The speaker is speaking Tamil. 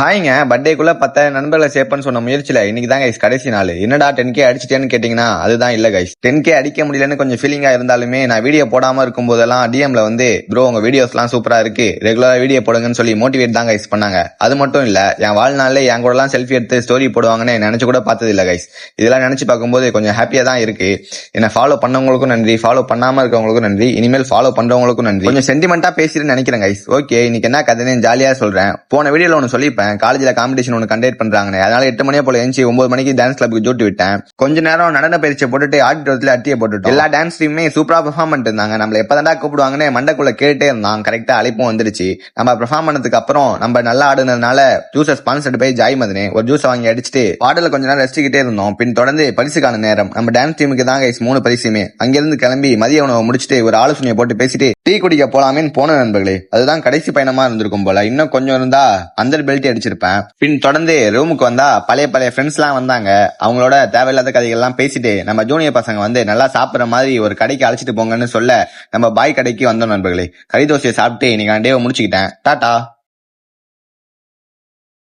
ஹாய்ங்க, பர்த்டேக்குள்ள 10,000 நண்பர்களை சேர்ப்பேன்னு சொன்ன முயற்சியில இன்னைக்கு தான் கைஸ் கடைசி நாள். என்னடா 10K அடிச்சிட்டேன்னு கேட்டீங்கன்னா அதுதான் இல்ல கைஸ். 10K அடிக்க முடியலன்னு கொஞ்சம் ஃபீலிங்கா இருந்தாலுமே நான் வீடியோ போடாம இருக்கும் போதெல்லாம் டிஎம்ல வந்து ப்ரோ உங்க வீடியோஸ் எல்லாம் சூப்பரா இருக்கு, ரெகுலரா வீடியோ போடுங்கன்னு சொல்லி மோட்டிவேட் தான் கைஸ் பண்ணாங்க. அது மட்டும் இல்ல, என் வாழ்நாள்ல என் கூட எல்லாம் செல்ஃபி எடுத்து ஸ்டோரி போடுவாங்கன்னு நினைச்சு கூட பார்த்தது இல்ல கைஸ். இதெல்லாம் நினைச்சு பார்க்கும்போது கொஞ்சம் ஹாப்பியா தான் இருக்கு. என்ன ஃபாலோ பண்ணவங்களுக்கும் நன்றி, ஃபாலோ பண்ணாம இருக்கவங்களுக்கும் நன்றி, இனிமேல் ஃபாலோ பண்றவங்களுக்கும் நன்றி. கொஞ்சம் சென்டிமெண்டா பேசிட்டு நினைக்கிறேன் கைஸ். ஓகே, இன்னைக்கு என்ன கதைன்னு ஜாலியா சொல்றேன். போன வீடியோல ஒன்னு சொல்லிப்பேன், காலேஜ்ல காம்படிஷன் ஒன்று கண்டக்ட் பண்றாங்க. அதனால 8 மணியே போல எழுந்து 9 மணிக்கு டான்ஸ் கிளப்புக்கு ஜூட்டி விட்டேன். கொஞ்ச நேரம் நடன பயிற்சியை போட்டுட்டு ஆடிட்டோரியத்துல அட்டியை போட்டுட்டோம். எல்லா டான்ஸ் டீமுமே சூப்பரா பெர்ஃபார்ம் பண்ணிட்டு இருந்தாங்க. நம்மள எப்பதாண்டா கூப்பிடுவாங்கன்னு மண்டக்குள்ள கேட்டே இருந்தான். கரெக்டா அழைப்பும் வந்துருச்சு. நம்ம பெர்ஃபார்ம் பண்ணதுக்கு அப்புறம் நம்ம நல்லா ஆடுனதுனால ஜூஸை ஸ்பான்சர்ட் போய் ஜாய் மதனே ஒரு ஜூஸ் வாங்கி அடிச்சுட்டு பாடல கொஞ்ச நேரம் ரசிச்சுக்கிட்டே இருந்தோம். பின் தொடர்ந்து பரிசுக்கான நேரம். நம்ம டான்ஸ் டீமுக்கு தான் கைஸ் 3 பரிசுமே. அங்கிருந்து கிளம்பி மதிய உணவு முடிச்சுட்டு ஒரு ஆலோசனையை போட்டு பேசிட்டு டீ குடிக்க போலாமேன்னு போன நண்பர்களே. அதுதான் கடைசி பயணமா இருந்திருக்கும் போல. இன்னும் கொஞ்சம் இருந்தா அந்த பெல்ட் அடிச்சிருப்பேன். பின் தொடர்ந்து ரூமுக்கு வந்தா பழைய ஃப்ரெண்ட்ஸ் எல்லாம் வந்தாங்க. அவங்களோட தேவையில்லாத கதைகள் எல்லாம் பேசிட்டு நம்ம ஜூனியர் பசங்க வந்து நல்லா சாப்பிடுற மாதிரி ஒரு கடைக்கு அழைச்சிட்டு போங்கன்னு சொல்ல நம்ம பாய் கடைக்கு வந்தோம் நண்பர்களே. கறி தோசையை சாப்பிட்டு இன்னைக்கு டேவை முடிச்சுக்கிட்டேன். டாடா.